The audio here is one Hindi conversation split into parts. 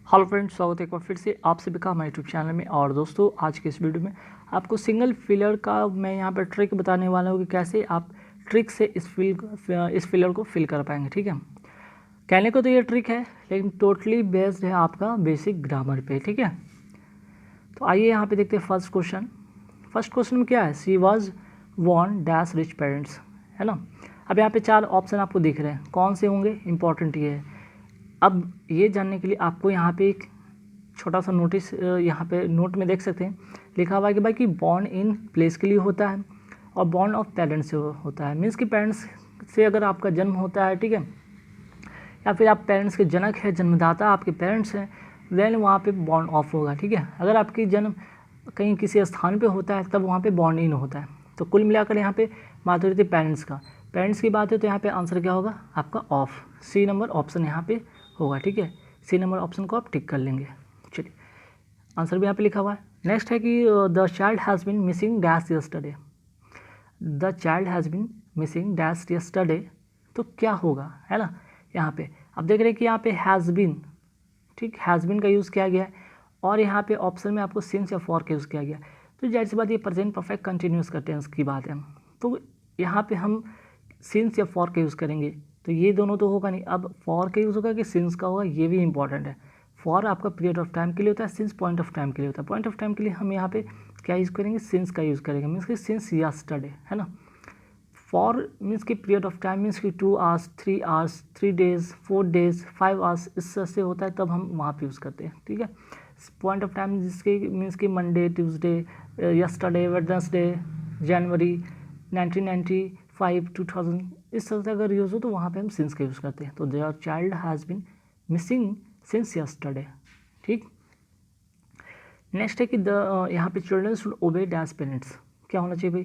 हेलो फ्रेंड्स, स्वागत है एक बार फिर से आप सभी का हमारे यूट्यूब चैनल में। और दोस्तों, आज के इस वीडियो में आपको सिंगल फिलर का मैं यहाँ पर ट्रिक बताने वाला हूँ कि कैसे आप ट्रिक से इस फिलर को फिल कर पाएंगे। ठीक है, कहने को तो ये ट्रिक है, लेकिन टोटली बेस्ड है आपका बेसिक ग्रामर पे। ठीक है, तो आइए यहाँ पे देखते हैं फर्स्ट क्वेश्चन। फर्स्ट क्वेश्चन में क्या है, she was born dash rich parents, है ना। अब यहाँ पे 4 ऑप्शन आपको दिख रहे हैं, कौन से होंगे इंपॉर्टेंट ये है। अब ये जानने के लिए आपको यहाँ पे एक छोटा सा नोटिस यहाँ पे नोट में देख सकते हैं, लिखा हुआ है कि भाई कि बॉर्न इन प्लेस के लिए होता है और बॉर्न ऑफ पेरेंट्स से होता है। मीन्स कि पेरेंट्स से अगर आपका जन्म होता है, ठीक है, या फिर आप पेरेंट्स के जनक है, जन्मदाता आपके पेरेंट्स हैं, देन वहाँ पे बॉर्न ऑफ होगा। ठीक है, अगर आपकी जन्म कहीं किसी स्थान पे होता है तब वहाँ पे बॉर्न इन होता है। तो कुल मिलाकर यहाँ पे बात हो रही थी पेरेंट्स का, पेरेंट्स की बात है तो यहाँ पे आंसर क्या होगा आपका ऑफ, सी नंबर ऑप्शन यहाँ पे होगा। ठीक है, सी नंबर ऑप्शन को आप टिक कर लेंगे। चलिए, आंसर भी यहाँ पे लिखा हुआ है। नेक्स्ट है कि the child has been missing dash yesterday, the child has been missing dash yesterday, तो क्या होगा, है ना। यहाँ पे अब देख रहे हैं कि यहाँ पे हैज़ बीन, ठीक, हैज़ बीन का यूज़ किया गया है और यहाँ पे ऑप्शन में आपको सिंस या फॉर का यूज़ किया गया। तो जाहिर सी बात ये प्रेजेंट परफेक्ट कंटिन्यूस का टेंस की बात है, तो यहाँ पे हम सिंस या फॉर का यूज़ करेंगे, तो ये दोनों तो होगा नहीं। अब फॉर का यूज़ होगा कि सिंस का होगा, ये भी इंपॉर्टेंट है। फॉर आपका पीरियड ऑफ टाइम के लिए होता है, सिंस पॉइंट ऑफ टाइम के लिए होता है। पॉइंट ऑफ टाइम के लिए हम यहाँ पे क्या यूज़ करेंगे, सिंस का यूज़ करेंगे, मीन्स कि सिंस यस्टरडे, है ना। फॉर मीन्स की पीरियड ऑफ टाइम मीन्स कि 2 hours, 3 hours, 3 days, 4 days, 5 hours, इस तरह से होता है, तब हम वहाँ पे यूज़ करते हैं। ठीक है, पॉइंट ऑफ टाइम जिसके मीन्स कि मंडे, ट्यूसडे, यस्टरडे, वेडनेसडे, जनवरी 1995, 2000, इस तरह से अगर यूज़ हो तो वहाँ पे हम सिंस का यूज़ करते हैं। तो there child has been missing since yesterday. ठीक, नेक्स्ट है कि द यहाँ पे children should obey dash parents, क्या होना चाहिए भाई,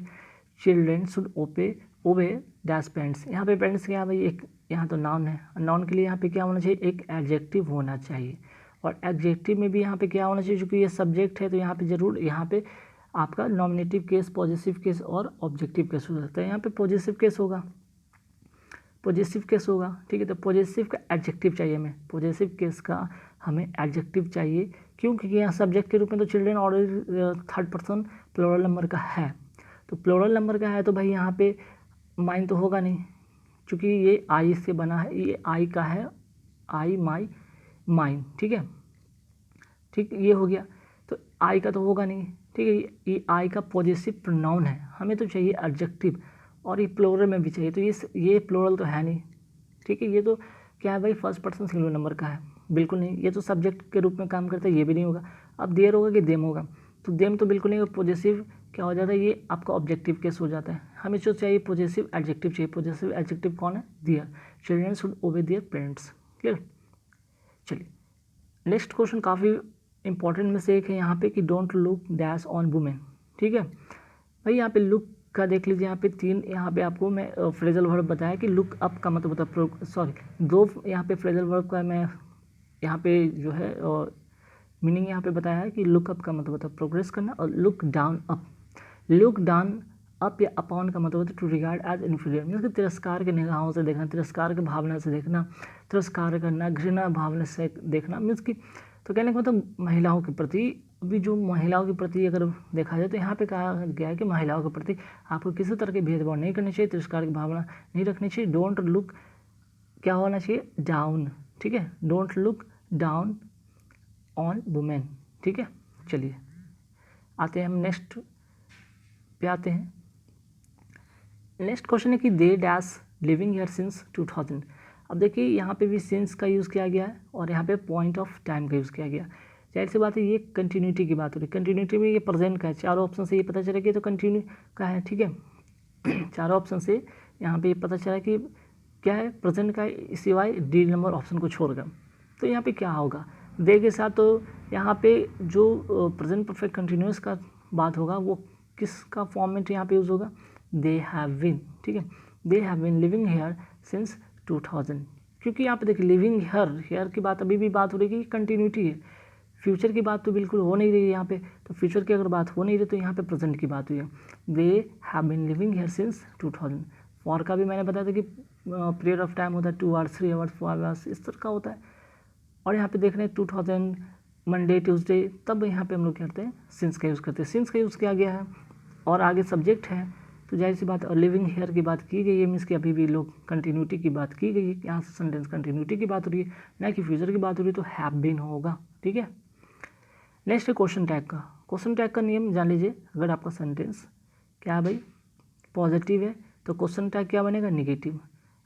children should obey dash parents. यहाँ पे पेरेंट्स क्या है भाई, एक यहाँ तो नाउन है, नाउन के लिए यहाँ पे क्या होना चाहिए, एक एडजेक्टिव होना चाहिए। और एडजेक्टिव में भी यहाँ पे क्या होना चाहिए, चूँकि ये सब्जेक्ट है तो यहाँ पे जरूर यहाँ पे आपका नॉमिनेटिव केस, पॉजिटिव केस और ऑब्जेक्टिव केस हो सकता है। यहाँ पे पॉजिटिव केस होगा, पॉजिटिव केस होगा। ठीक है, तो पॉजिटिव का एडजेक्टिव चाहिए हमें, पॉजिटिव केस का हमें एडजेक्टिव चाहिए, क्योंकि यहाँ सब्जेक्ट के रूप में तो children already third person plural number का है। तो प्लूरल नंबर का है तो भाई यहाँ पे माइन तो होगा नहीं, क्योंकि ये आई से बना है, ये आई का है, आई, माई, माइन। ठीक है, ठीक, ये हो गया, तो आई का तो होगा नहीं। ठीक है, ये आई का पॉजिटिव प्रोनाउन है, हमें तो चाहिए एडजेक्टिव, और ये प्लूरल में भी चाहिए, तो ये प्लूरल तो है नहीं। ठीक है, ये तो क्या है भाई, फर्स्ट पर्सन सिंगुलर नंबर का है, बिल्कुल नहीं। ये तो सब्जेक्ट के रूप में काम करता है, ये भी नहीं होगा। अब देयर होगा कि देम होगा, तो देम तो बिल्कुल नहीं होगा। पॉजिटिव क्या हो जाता है, ये आपका ऑब्जेक्टिव केस हो जाता है। हमें जो चाहिए पॉजिटिव एडजेक्टिव चाहिए, पॉजिटिव एडजेक्टिव कौन है, their, children should obey their parents. Clear, चलिए नेक्स्ट क्वेश्चन काफ़ी इंपॉर्टेंट में से एक है यहाँ पे कि don't look dash on women. ठीक है भाई, यहाँ पे लुक का देख लीजिए, यहाँ पे 3, यहाँ पे आपको मैं फ्रेजल वर्ब बताया कि लुक अप का मतलब होता है, सॉरी 2 यहाँ पे फ्रेजल वर्ब का मैं यहाँ पे जो है मीनिंग यहाँ पे बताया है कि लुक अप का मतलब होता है प्रोग्रेस करना, और look down up, look down up या अपॉन का मतलब होता है to regard as inferior, means कि तिरस्कार के निगाहों से देखना, तिरस्कार के भावना से देखना, तिरस्कार करना, घृणा भावना से देखना, मीन्स कि तो कहने का मतलब महिलाओं के प्रति, अभी जो महिलाओं के प्रति अगर देखा जाए तो यहाँ पे कहा गया है कि महिलाओं के प्रति आपको किसी तरह के भेदभाव नहीं करनी चाहिए, तिरस्कार की भावना नहीं रखनी चाहिए। डोंट लुक क्या होना चाहिए, डाउन। ठीक है, don't look down on women. ठीक है, चलिए आते हैं हम नेक्स्ट पे आते हैं। नेक्स्ट क्वेश्चन है कि they dash living here since 2000। अब देखिए यहाँ पे भी सिंस का यूज़ किया गया है और यहाँ पे पॉइंट ऑफ टाइम का यूज़ किया गया। जाहिर सी बात है ये कंटिन्यूटी की बात हो रही है, कंटिन्यूटी में ये प्रेजेंट का है, चारों ऑप्शन से ये पता चला कि तो कंटिन्यू का है। ठीक है, चारों ऑप्शन से यहाँ पे ये पता चला कि क्या है, प्रेजेंट का है, सिवाय डी नंबर ऑप्शन को छोड़कर। तो यहाँ पे क्या होगा, दे के साथ तो यहाँ पे जो प्रेजेंट परफेक्ट कंटिन्यूस का बात होगा वो किसका फॉर्म में यहाँ पे यूज़ होगा, दे हैव बीन। ठीक है, they have been living here since 2000, क्योंकि यहाँ पे देखिए लिविंग हेयर की बात अभी भी बात हो रही है कि कंटिन्यूटी है, फ्यूचर की बात तो बिल्कुल हो नहीं रही है यहाँ पे। तो फ्यूचर की अगर बात हो नहीं रही तो यहाँ पे प्रेजेंट की बात हुई है, they have been living here since 2000। For का भी मैंने बताया था कि पीरियड ऑफ टाइम होता है 2 आवर्स, 3 आवर्स, 4 आवर्स, इस तरह का होता है। और यहाँ पे देख रहे हैं 2000 मंडे ट्यूसडे, तब यहाँ पे हम लोग क्या करते हैं, सिंस का यूज़ करते हैं। सिंस का यूज़ किया गया है और आगे सब्जेक्ट है, तो जाहिर सी बात लिविंग हेयर की बात की गई है, मीन्स कि अभी भी लोग कंटिन्यूटी की बात की गई है, यहाँ से सेंटेंस कंटिन्यूटी की बात हो रही है, ना कि फ्यूचर की बात हो रही है, तो हैव बीन होगा। ठीक है, नेक्स्ट है क्वेश्चन टैग का। क्वेश्चन टैग का नियम जान लीजिए। अगर आपका सेंटेंस क्या है भाई, पॉजिटिव है तो क्वेश्चन टैग क्या बनेगा, निगेटिव।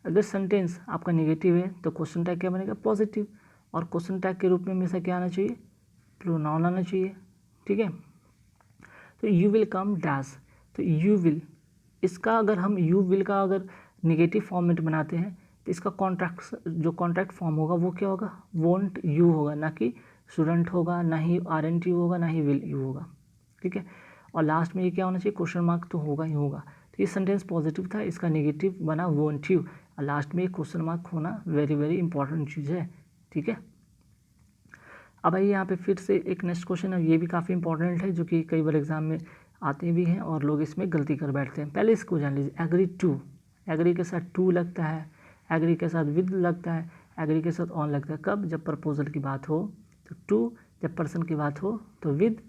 अगर सेंटेंस आपका निगेटिव है तो क्वेश्चन टैग क्या बनेगा, पॉजिटिव। और क्वेश्चन टैग के रूप में हमेशा क्या आना चाहिए, प्रोनाउन आना चाहिए। ठीक है, तो यू विल कम डैश, तो यू विल, इसका अगर हम यू विल का अगर निगेटिव फॉर्म में बनाते हैं तो इसका कॉन्ट्रैक्ट, जो कॉन्ट्रैक्ट फॉर्म होगा वो क्या होगा, वोंट यू होगा, ना कि शुडंट होगा, ना ही आरएनट यू होगा, ना ही विल यू होगा। ठीक है, और लास्ट में ये क्या होना चाहिए, क्वेश्चन मार्क तो होगा ही होगा। तो ये सेंटेंस पॉजिटिव था, इसका नेगेटिव बना वोंट यू, और लास्ट में एक क्वेश्चन मार्क होना वेरी वेरी इंपॉर्टेंट चीज़ है। ठीक है, अब आइए यहाँ पे फिर से एक नेक्स्ट क्वेश्चन है, ये भी काफ़ी इंपॉर्टेंट है, जो कि कई बार एग्जाम में आते भी हैं और लोग इसमें गलती कर बैठते हैं। पहले इसको जान लीजिए, एग्री टू, एग्री के साथ टू लगता है, एग्री के साथ विद लगता है, एग्री के साथ ऑन लगता है। कब, जब प्रपोजल की बात हो तो टू, जब पर्सन की बात हो तो विद,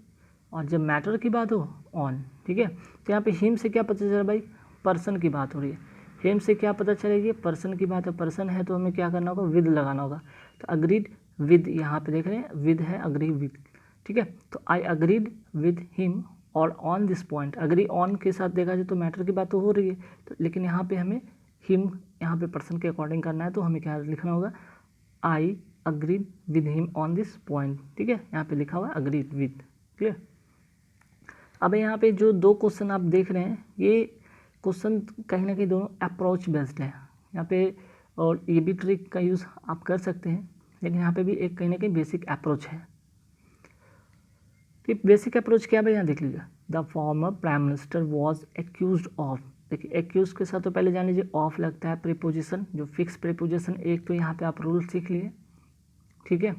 और जब मैटर की बात हो ऑन। ठीक है, तो यहाँ पे हिम से क्या पता चला भाई, पर्सन की बात हो रही है। हिम से क्या पता चलेगी, पर्सन की बात है, पर्सन है तो हमें क्या करना होगा, विद लगाना होगा। तो अग्रीड विद, यहाँ पे देख रहे हैं विद है, अग्री विद। ठीक है, तो आई अग्रीड विद हिम और on this point. Agree on के साथ देखा जाए तो मैटर की बात तो हो रही है, तो लेकिन यहाँ पे हमें हिम, यहाँ पे पर्सन के अकॉर्डिंग करना है, तो हमें क्या लिखना होगा, आई agreed with him on this point. ठीक है, यहाँ पे लिखा हुआ है अग्रीड विद। क्लियर। अब यहाँ पे जो दो क्वेश्चन आप देख रहे हैं, ये क्वेश्चन कहीं ना कहीं दोनों अप्रोच बेस्ड है यहाँ पे, और ये भी ट्रिक का यूज़ आप कर सकते हैं, लेकिन यहाँ पे भी एक कहीं ना कहीं बेसिक अप्रोच है। तो बेसिक अप्रोच क्या है, यहाँ देख लीजिए। The former prime minister was accuse of, देखिए एक्यूज के साथ तो पहले जान लीजिए ऑफ लगता है, प्रीपोजिशन जो फिक्स प्रीपोजिशन, एक तो यहाँ पे आप रूल सीख लिए। ठीक है,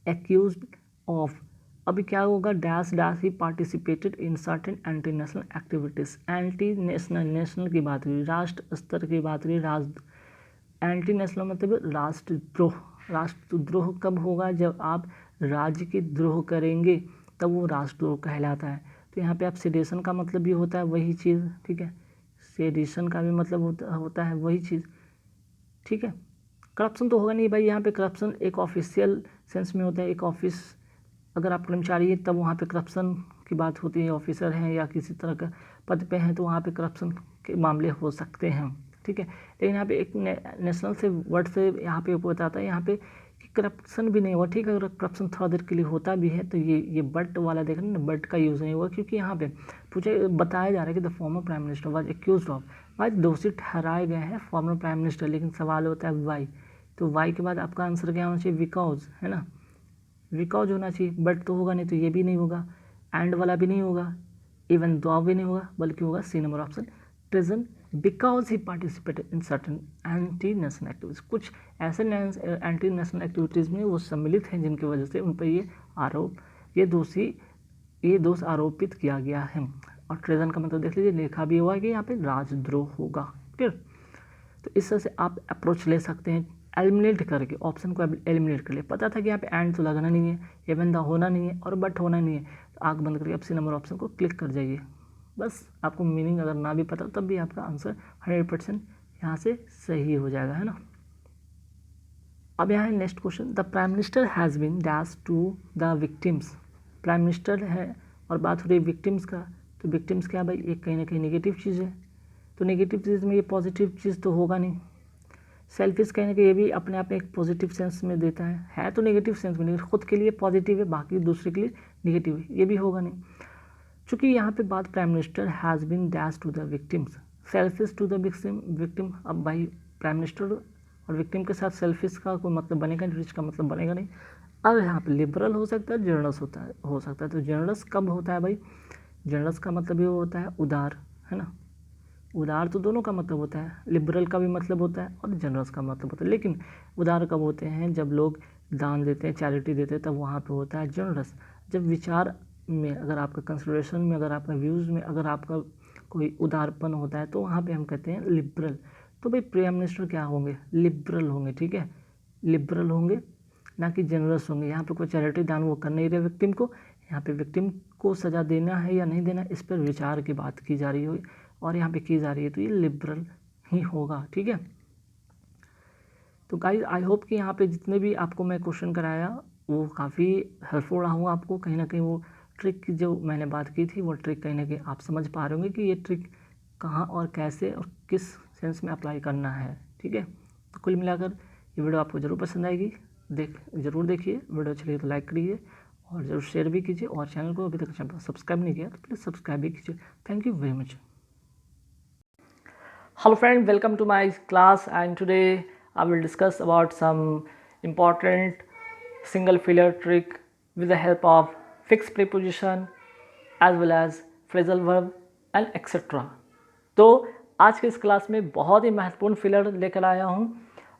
एक्यूज ऑफ, अभी क्या होगा, dash dash he participated in certain anti national activities. Anti national, national की बात हुई, राष्ट्र स्तर की बात हुई, राष्ट्र, एंटी नेशनल मतलब राष्ट्रद्रोह। राष्ट्रद्रोह कब होगा, जब आप राज्य की द्रोह करेंगे तब वो राष्ट्रद्रोह कहलाता है। तो यहाँ पे आप सेडिशन का मतलब भी होता है वही चीज़। ठीक है, सेडिशन का भी मतलब होता है वही चीज़। ठीक है, करप्शन तो होगा नहीं भाई, यहाँ पे करप्शन एक ऑफिशियल सेंस में होता है, एक ऑफिस, अगर आप कर्मचारी है तब वहाँ पे करप्शन की बात होती है, ऑफिसर हैं या किसी तरह का पद पे हैं तो वहाँ पे करप्शन के मामले हो सकते हैं। ठीक है, लेकिन यहाँ पे एक नेशनल से वर्ड से यहाँ पे बताता है यहाँ पे कि करप्शन भी नहीं हुआ। ठीक है, अगर करप्शन थोड़ा देर के लिए होता भी है तो ये बट वाला देख रहे हैं ना, बट का यूज़ नहीं हुआ, क्योंकि यहाँ पे बताया जा रहा है कि the former prime minister was accused of, भाई दोषी ठहराए गए हैं फॉर्मर प्राइम मिनिस्टर, लेकिन सवाल होता है वाई, तो वाई के बाद आपका आंसर क्या होना चाहिए, बिकॉज, है ना, बिकॉज होना चाहिए, बट तो होगा नहीं, तो ये भी नहीं होगा, एंड वाला भी नहीं होगा, इवन दो भी नहीं होगा, बल्कि होगा C number option, present because he participated in certain anti national activities. कुछ ऐसे एंटी नेशनल एक्टिविटीज़ में वो सम्मिलित हैं जिनकी वजह से उन पर ये आरोप, ये दोष आरोपित किया गया है। और ट्रेजन का मतलब देख लीजिए, लिखा भी हुआ है कि यहाँ पे राजद्रोह होगा। क्लियर, तो इस तरह से आप अप्रोच ले सकते हैं, एलिमिनेट करके, ऑप्शन को एलिमिनेट कर लिए। पता था कि यहाँ पे एंड तो लगना नहीं है, इवन द होना नहीं है, और बट होना नहीं है, तो आँख बंद करके आप सी नंबर ऑप्शन को क्लिक कर जाइए। बस आपको मीनिंग अगर ना भी पता तब भी आपका आंसर 100% यहाँ से सही हो जाएगा, है ना। अब यहाँ है next question, the prime minister has been dash to the victims. Prime minister है और बात हो रही है विक्टिम्स का, तो विक्टिम्स क्या भाई, एक कहीं ना कहीं नेगेटिव चीज़ है, तो नेगेटिव चीज़ में ये पॉजिटिव चीज़ तो होगा नहीं। सेल्फिश कहीं ना कहीं ये भी अपने आप में एक पॉजिटिव सेंस में देता है तो नेगेटिव सेंस में, लेकिन खुद के लिए पॉजिटिव है, बाकी दूसरे के लिए नेगेटिव है, ये भी होगा नहीं। चूँकि यहाँ पे बात prime minister has been dash to the victims, selfish to the victim, अब भाई प्राइम मिनिस्टर और विक्टिम के साथ सेल्फिश का कोई मतलब बनेगा नहीं, रिच का मतलब बनेगा नहीं। अब यहाँ पे लिबरल हो सकता है, जनरस हो सकता है, तो जनरस कब होता है भाई, जनरस का मतलब ये होता है उदार, है ना, उदार तो दोनों का मतलब होता है, लिबरल का भी मतलब होता है और जनरस का मतलब होता है, लेकिन उदार कब होते हैं, जब लोग दान देते हैं, चैरिटी देते हैं, तब वहाँ पे होता है जनरस। जब विचार में, अगर आपका कंसिडरेशन में, अगर आपका व्यूज़ में, अगर आपका कोई उदारपन होता है तो वहाँ पे हम कहते हैं लिबरल। तो भाई प्राइम मिनिस्टर क्या होंगे, लिबरल होंगे। ठीक है, लिबरल होंगे, ना कि जनरस होंगे। यहाँ पे कोई चैरिटी दान वो कर नहीं रहे विक्टिम को, यहाँ पे विक्टिम को सज़ा देना है या नहीं देना इस पर विचार की बात की जा रही हो और यहाँ पे की जा रही है, तो ये लिबरल ही होगा। ठीक है, तो गाइस आई होप कि यहाँ पे जितने भी आपको मैं क्वेश्चन कराया वो काफ़ी हेल्पफुल रहा हूँ आपको। कहीं ना कहीं वो ट्रिक की जो मैंने बात की थी वो ट्रिक कहीं ना कहीं आप समझ पा रहे होंगे कि ये ट्रिक कहाँ और कैसे और किस सेंस में अप्लाई करना है। ठीक है, तो कुल मिलाकर ये वीडियो आपको ज़रूर पसंद आएगी, ज़रूर देखिए। वीडियो अच्छी लगी तो लाइक करिए और ज़रूर शेयर भी कीजिए और चैनल को अभी तक सब्सक्राइब नहीं किया तो प्लीज़ सब्सक्राइब भी कीजिए। Thank you very much. Hello friend, welcome to my class, and today I will discuss about some important single filler trick with the help of fixed preposition as well as phrasal verb and etc. तो आज के इस क्लास में बहुत ही महत्वपूर्ण फिलर लेकर आया हूँ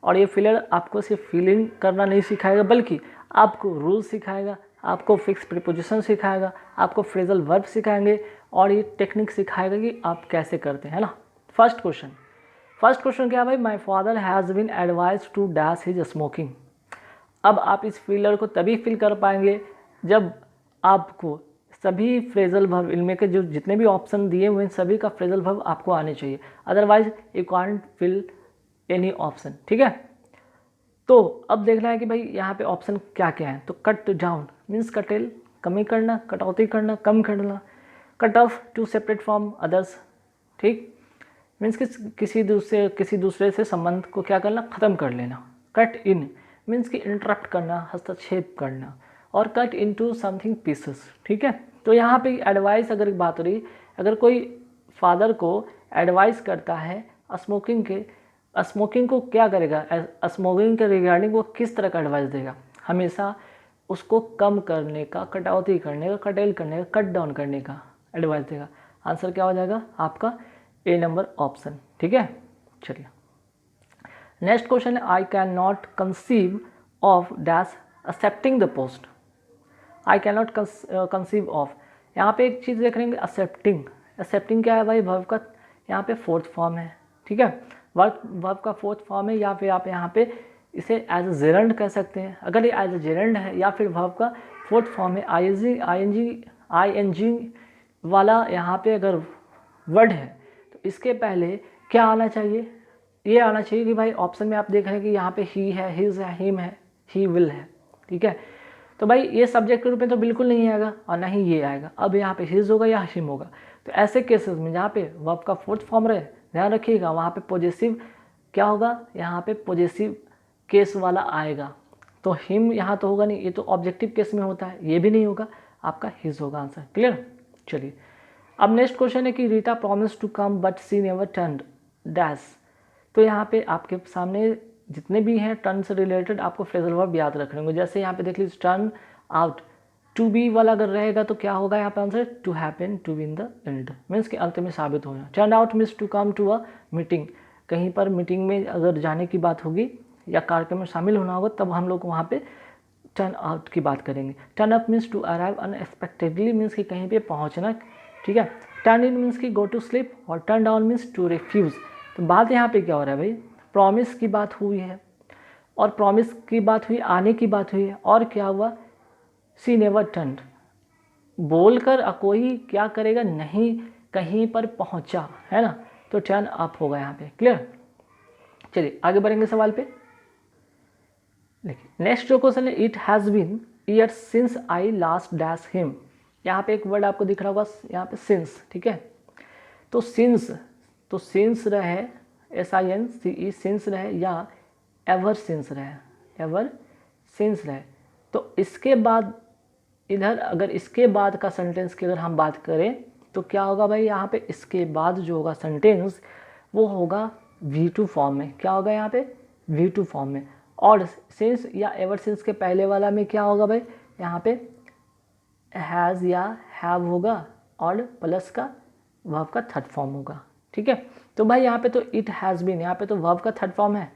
और ये फिलर आपको सिर्फ फीलिंग करना नहीं सिखाएगा बल्कि आपको रूल सिखाएगा, आपको फिक्स प्रीपोजिशन सिखाएगा, आपको फ्रेजल वर्ब सिखाएंगे और ये टेक्निक सिखाएगा कि आप कैसे करते हैं ना। फर्स्ट क्वेश्चन क्या है भाई, my father has been advise to dash his smoking. अब आप इस फिलर को तभी फिल कर पाएंगे जब आपको सभी फ्रेजल वर्ब, इनमें के जो जितने भी ऑप्शन दिए हुए हैं सभी का फ्रेजल वर्ब आपको आने चाहिए, otherwise you can't fill any option. ठीक है, तो अब देखना है कि भाई यहाँ पे ऑप्शन क्या क्या है। तो कट डाउन मीन्स कटेल, कमी करना, कटौती करना, कम करना। Cut off to separate from others, ठीक, मीन्स किसी दूसरे से संबंध को क्या करना, ख़त्म कर लेना। कट इन मीन्स कि इंटरप्ट करना, हस्तक्षेप करना। और कट इनटू समथिंग पीसेस। ठीक है, तो यहाँ पे एडवाइस अगर बात हो रही, अगर कोई फादर को एडवाइस करता है स्मोकिंग को क्या करेगा, स्मोकिंग के रिगार्डिंग वो किस तरह का एडवाइस देगा, हमेशा उसको कम करने का, कटौती करने का, कटेल करने का, कट डाउन करने का एडवाइस देगा। आंसर क्या हो जाएगा आपका ए नंबर ऑप्शन। ठीक है, चलिए नेक्स्ट क्वेश्चन है, I can not conceive of dash accepting the post. I can not conceive of, यहाँ पे एक चीज़ देख रहे हैं, एक्सेप्टिंग क्या है भाई, वर्ब का यहाँ पे फोर्थ फॉर्म है। ठीक है, वर्ब का फोर्थ फॉर्म है, या फिर आप यहाँ पे इसे एज ए जेरंड कह सकते हैं। अगर ये एज ए जेरंड है या फिर वर्ब का फोर्थ फॉर्म है, आई एन जी वाला यहाँ पे अगर वर्ड है तो इसके पहले क्या आना चाहिए, ये आना चाहिए कि भाई ऑप्शन में आप देख रहे हैं कि यहाँ पे ही है, हिज है, हिम है, ही विल है। ठीक है, तो भाई ये सब्जेक्ट के रूप में तो बिल्कुल नहीं आएगा और ना ही ये आएगा। अब यहाँ पे हिज होगा या हिम होगा, तो ऐसे केसेस में जहाँ पे वर्ब का फोर्थ फॉर्म रहे, ध्यान रखिएगा वहाँ पे पॉजेसिव क्या होगा, यहाँ पे पॉजेसिव केस वाला आएगा। तो हिम यहाँ तो होगा नहीं, ये तो ऑब्जेक्टिव केस में होता है, ये भी नहीं होगा, आपका हिज होगा आंसर। क्लियर, चलिए अब नेक्स्ट क्वेश्चन है कि Rita promise to come but she never turned dash. तो यहाँ पे आपके सामने जितने भी हैं टर्न से रिलेटेड आपको फ्रेजल वर्ब याद रखने होंगे। जैसे यहाँ पे देख लीजिए टर्न आउट, टू बी वाला अगर रहेगा तो क्या होगा यहाँ पे answer, to happen to be in the end, means के अंत में साबित होना। Turn out means to come to a meeting, कहीं पर मीटिंग में अगर जाने की बात होगी या कार्यक्रम में शामिल होना होगा तब हम लोग वहाँ पे टर्न आउट की बात करेंगे। Turn up means to arrive unexpectedly, means कि कहीं पे पहुँचना। ठीक है, टर्न इन मीन्स की गो टू स्लीप और turn down means to refuse. तो बात यहाँ पे क्या हो रहा है भाई, प्रॉमिस की बात हुई है और प्रॉमिस की बात हुई, आने की बात हुई है, और क्या हुआ, सी नेवर टर्न्ड, बोलकर कोई क्या करेगा, नहीं कहीं पर पहुँचा है ना, तो टर्न अप होगा यहाँ पे। क्लियर, चलिए आगे बढ़ेंगे सवाल पे। देखिए नेक्स्ट जो क्वेश्चन है, it has been years since I last dash him. यहाँ पे एक वर्ड आपको दिख रहा होगा यहाँ पे सिंस। ठीक है, तो सिंस रहे, SINCE सिंस रहे, या एवर सिंस रहे, तो इसके बाद इधर अगर इसके बाद का सेंटेंस की अगर हम बात करें तो क्या होगा भाई, यहाँ पे इसके बाद जो होगा सेंटेंस वो होगा V2 फॉर्म में। क्या होगा यहाँ पे, V2 फॉर्म में। और सिंस या एवर सिंस के पहले वाला में क्या होगा भाई, यहाँ पे हैज़ या हैव होगा और प्लस का वर्ब का थर्ड फॉर्म होगा। ठीक है, तो भाई यहाँ पे तो इट हैज़ बीन, यहाँ पे तो वर्ब का थर्ड फॉर्म है,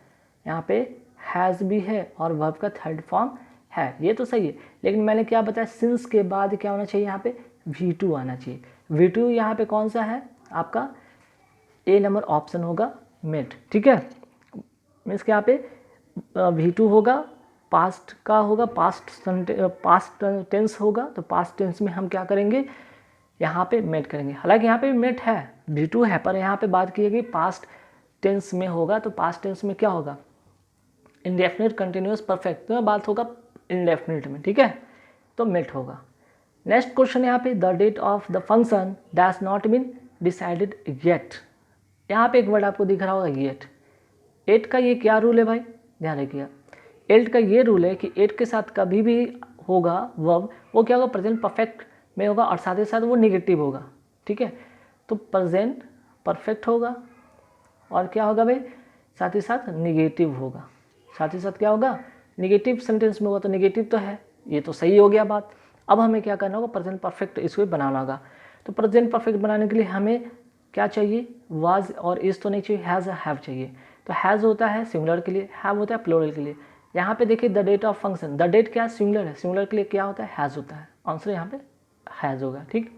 यहाँ पे हैज़ भी है और वर्ब का थर्ड फॉर्म है, ये तो सही है। लेकिन मैंने क्या बताया, सिंस के बाद क्या होना चाहिए, यहाँ पे V2 आना चाहिए। V2 यहाँ पे कौन सा है आपका, ए नंबर ऑप्शन होगा मेट। ठीक है, मीन्स के यहाँ पे V2 होगा पास्ट का होगा, पास्ट टेंस होगा, तो पास्ट टेंस में हम क्या करेंगे, यहाँ पे मेट करेंगे। हालांकि यहाँ पे मेट है, D2 है, पर यहाँ पे बात की गई पास्ट टेंस में होगा, तो पास्ट टेंस में क्या होगा, इंडेफिनिट कंटिन्यूअस परफेक्ट, तो बात होगा इंडेफिनिट में, ठीक है, तो मेट होगा। नेक्स्ट क्वेश्चन यहाँ पे, the date of the function dash not been decided yet. यहाँ पे एक वर्ड आपको दिख रहा होगा येट। एट का ये क्या रूल है भाई, ध्यान रखिएगा। एट का ये रूल है कि एट के साथ कभी भी होगा वर्ब, वो क्या होगा, प्रेजेंट परफेक्ट में होगा और साथ ही साथ वो निगेटिव होगा, ठीक है। तो प्रेजेंट परफेक्ट होगा और क्या होगा भाई, साथ ही साथ निगेटिव होगा, साथ ही साथ क्या होगा, निगेटिव सेंटेंस में होगा, तो निगेटिव तो है, ये तो सही हो गया बात। अब हमें क्या करना होगा, प्रेजेंट परफेक्ट इसको बनाना होगा। तो प्रेजेंट परफेक्ट बनाने के लिए हमें क्या चाहिए, वाज और इज तो नहीं चाहिए, हैज़ हैव चाहिए। तो हैज़ होता है सिंगुलर के लिए, हैव होता है प्लूरल के लिए। यहाँ पे देखिए the date of function, the date क्या है, सिंगुलर है, सिंगुलर के लिए क्या होता है, हैज़ होता है। आंसर यहाँ पे हैज़ होगा, ठीक।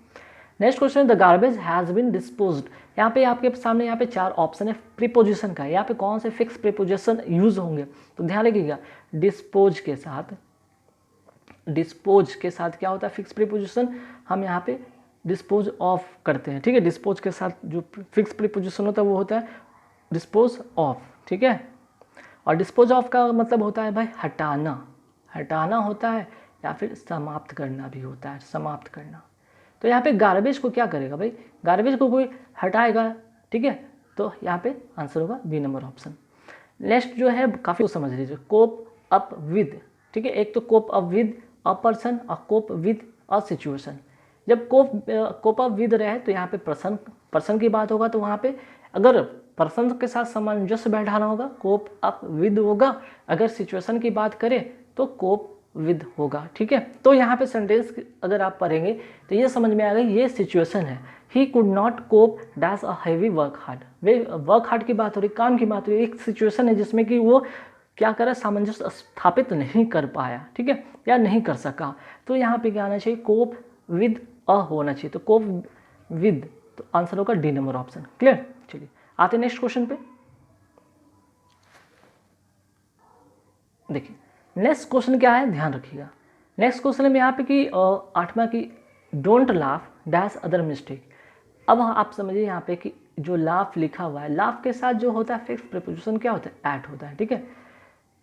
Next question, the garbage has been disposed. यहाँ पे आपके सामने यहाँ पे 4 ऑप्शन है प्रीपोजिशन का, यहाँ पे कौन से फिक्स प्रीपोजिशन यूज होंगे, तो ध्यान रखिएगा। डिस्पोज के साथ, डिस्पोज के साथ क्या होता है फिक्स प्रीपोजिशन, हम यहाँ पे डिस्पोज ऑफ करते हैं, ठीक है। डिस्पोज के साथ जो फिक्स प्रीपोजिशन होता है वो होता है डिस्पोज ऑफ, ठीक है। और डिस्पोज ऑफ का मतलब होता है भाई हटाना, हटाना होता है, या फिर समाप्त करना भी होता है, समाप्त करना। तो यहाँ पे गार्बेज को क्या करेगा भाई, गार्बेज को कोई हटाएगा, ठीक है। तो यहाँ पे आंसर होगा बी नंबर ऑप्शन। नेक्स्ट जो है काफ़ी समझ लीजिए, कोप अप विद, ठीक है। एक तो cope up with a person और कोप विद अ सिचुएशन। जब कोप अप विद रहे तो यहाँ पे पर्सन की बात होगा, तो वहाँ पे अगर पर्सन के साथ सामंजस्य बैठाना होगा कोप अप विद होगा, अगर सिचुएशन की बात करें तो कोप विद होगा, ठीक है। तो यहाँ पे सेंटेंस अगर आप पढ़ेंगे तो ये समझ में आएगा ये सिचुएशन है, he could not cope dash a heavy work hard. Way work hard की बात हो रही, काम की बात हो रही, एक सिचुएशन है जिसमें कि वो क्या करा, सामंजस्य स्थापित नहीं कर पाया, ठीक है, या नहीं कर सका। तो यहाँ पे क्या आना चाहिए, कोप विद अ होना चाहिए, तो कोप विद, तो आंसर होगा डी नंबर ऑप्शन। क्लियर, चलिए आते नेक्स्ट क्वेश्चन पे। देखिए नेक्स्ट क्वेश्चन क्या है, ध्यान रखिएगा। नेक्स्ट क्वेश्चन में यहाँ पे कि 8वां की don't laugh dash other mistake. अब आप समझिए यहाँ पे कि जो लाफ लिखा हुआ है, लाफ के साथ जो होता है फिक्स प्रीपोजिशन क्या होता है, एट होता है, ठीक है।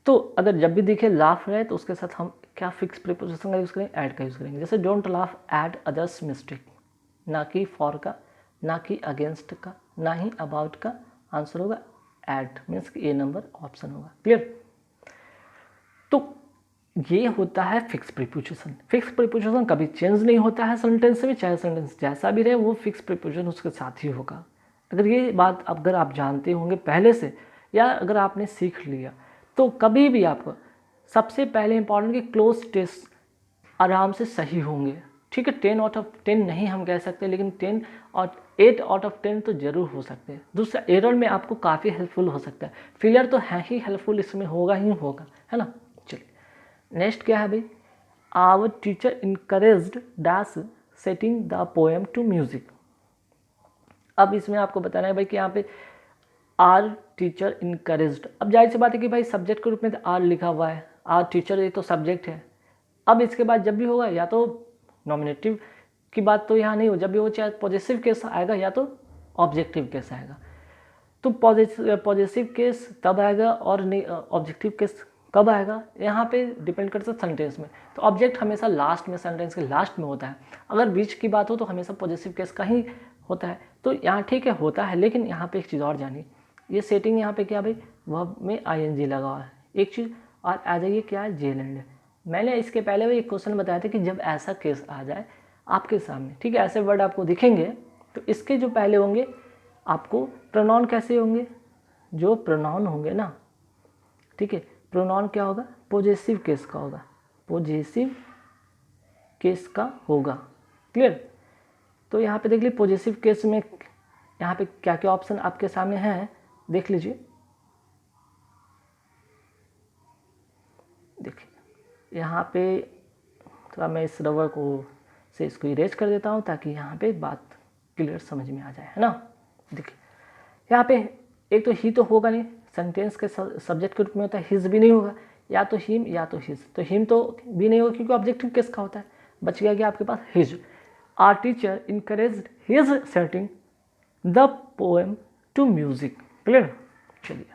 तो अगर जब भी दिखे लाफ रहे तो उसके साथ हम क्या फिक्स प्रीपोजिशन का यूज़ करेंगे, ऐड का यूज़ करेंगे। जैसे don't laugh at others mistake, ना कि फॉर का, ना कि अगेंस्ट का, ना ही अबाउट का, आंसर होगा एट, मीन्स कि ए नंबर ऑप्शन होगा। क्लियर, तो ये होता है फिक्स प्रीपोजिशन। फिक्स प्रीपोजिशन कभी चेंज नहीं होता है सेंटेंस में, चाहे सेंटेंस जैसा भी रहे वो फिक्स प्रीपोजिशन उसके साथ ही होगा। अगर ये बात अगर आप जानते होंगे पहले से, या अगर आपने सीख लिया, तो कभी भी आपको सबसे पहले इंपॉर्टेंट कि क्लोज टेस्ट आराम से सही होंगे, ठीक है। 10 आउट ऑफ 10 नहीं हम कह सकते, लेकिन 10 और 8 आउट ऑफ 10 तो ज़रूर हो सकते हैं। दूसरा एरर में आपको काफ़ी हेल्पफुल हो सकता है, फेलियर तो है ही हेल्पफुल, इसमें होगा ही होगा, है ना। चलिए नेक्स्ट क्या है भाई, our teacher encouraged dash setting the poem to music. अब इसमें आपको बताना है भाई कि यहाँ पे आर टीचर इनकरेज्ड, अब जाहिर सी बात है कि भाई सब्जेक्ट के रूप में तो आर लिखा हुआ है, आर टीचर ये तो सब्जेक्ट है। अब इसके बाद जब भी होगा या तो नॉमिनेटिव की बात तो यहाँ नहीं हो, जब भी हो चाहे पॉजिटिव केस आएगा या तो ऑब्जेक्टिव केस आएगा। तो पॉजिटिव केस तब आएगा और ऑब्जेक्टिव केस कब आएगा, यहाँ पे डिपेंड करता है सेंटेंस में। तो ऑब्जेक्ट हमेशा लास्ट में, सेंटेंस के लास्ट में होता है। अगर बीच की बात हो तो हमेशा पॉजिटिव केस का ही होता है। तो यहाँ ठीक है होता है, लेकिन यहाँ पे एक चीज़ और जानिए, ये सेटिंग यहाँ पे क्या भाई, वर्ब में आईएनजी लगा हुआ है एक चीज़, और आ जाइए क्या है, जेलैंड। मैंने इसके पहले भी एक क्वेश्चन बताया था कि जब ऐसा केस आ जाए आपके सामने, ठीक है, ऐसे वर्ड आपको दिखेंगे तो इसके जो पहले होंगे आपको प्रोनाउन कैसे होंगे, जो प्रोनाउन होंगे ना, ठीक है, प्रोनाउन क्या होगा, पॉजेसिव केस का होगा, पॉजेसिव केस का होगा। क्लियर, तो यहाँ पे देख लीजिए पॉजेसिव केस में यहाँ पे क्या क्या ऑप्शन आपके सामने हैं, देख लीजिए। देखिए यहाँ पे थोड़ा मैं इस रबर को से इसको इरेज कर देता हूँ ताकि यहाँ पे बात क्लियर समझ में आ जाए, है ना। देखिए यहाँ पे एक तो ही तो होगा नहीं, सेंटेंस के सब्जेक्ट के रूप में होता है, हिज भी नहीं होगा, या तो हिम या तो हिज। तो हिम तो भी नहीं होगा क्योंकि ऑब्जेक्टिव किसका होता है, बच गया कि आपके पास his. Our teacher encouraged his setting the poem to music. Clear. चलिए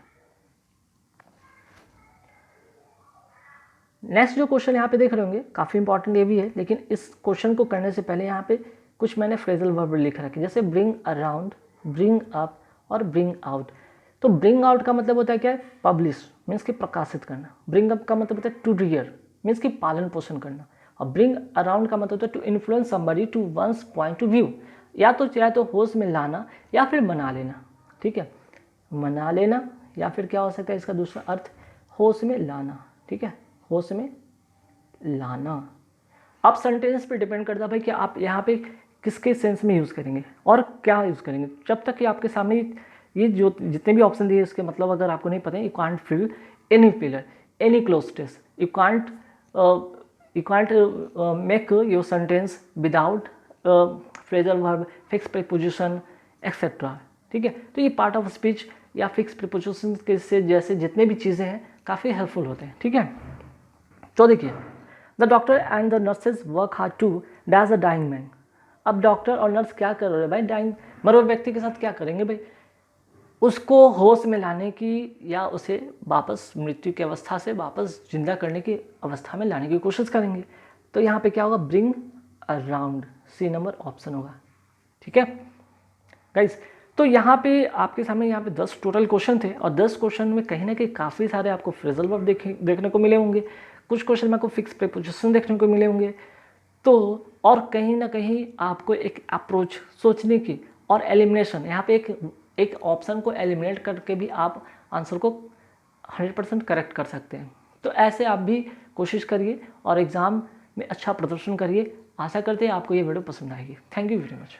नेक्स्ट जो क्वेश्चन यहाँ पे देख रहे होंगे काफ़ी इंपॉर्टेंट ये भी है, लेकिन इस क्वेश्चन को करने से पहले यहाँ पे कुछ मैंने फ्रेजल वर्ब लिख रखे, जैसे ब्रिंग अराउंड, ब्रिंग अप और ब्रिंग आउट। तो ब्रिंग आउट का मतलब होता है क्या है, पब्लिश मीन्स कि प्रकाशित करना। ब्रिंग अप का मतलब होता है टू रियर मीन्स कि पालन पोषण करना। और ब्रिंग अराउंड का मतलब होता है to influence somebody to one's point of view, या तो होश में लाना या फिर मना लेना। ठीक है, मना लेना या फिर क्या हो सकता है इसका दूसरा अर्थ, होश में लाना। ठीक है, होश में लाना। अब सेंटेंस पे डिपेंड करता है भाई कि आप यहाँ पे किसके सेंस में यूज़ करेंगे और क्या यूज़ करेंगे। जब तक कि आपके सामने ये जो जितने भी ऑप्शन दिए इसके मतलब अगर आपको नहीं पता है, you can't fill any filler, any clause, you can't make your sentence without phrasal verb, fix preposition etcetera. ठीक है, तो ये पार्ट ऑफ स्पीच या फिक्स प्रीपोजिशन के से जैसे जितने भी चीज़ें हैं काफ़ी हेल्पफुल होते हैं। ठीक है, तो देखिए the doctor and the nurses work hard to daze a dying man. अब डॉक्टर और नर्स क्या कर रहे हैं भाई, डाइंग मरे हुए व्यक्ति के साथ क्या करेंगे भाई, उसको होश में लाने की या उसे वापस मृत्यु की अवस्था से वापस जिंदा करने की अवस्था में लाने की कोशिश करेंगे। तो यहाँ पे क्या होगा, bring around, C number option होगा। ठीक है गाइस, तो यहाँ पे आपके सामने यहाँ पे 10 टोटल क्वेश्चन थे और 10 क्वेश्चन में कहीं ना कहीं काफ़ी सारे आपको फ्रेजल वर्ब देखने को मिले होंगे, कुछ क्वेश्चन में आपको फिक्स प्रीपोजिशन देखने को मिले होंगे। तो और कहीं ना कहीं आपको एक अप्रोच सोचने की और एलिमिनेशन, यहाँ पे एक ऑप्शन को एलिमिनेट करके भी आप आंसर को 100% करेक्ट कर सकते हैं। तो ऐसे आप भी कोशिश करिए और एग्ज़ाम में अच्छा प्रदर्शन करिए। आशा करते हैं आपको ये वीडियो पसंद आएगी। Thank you very much.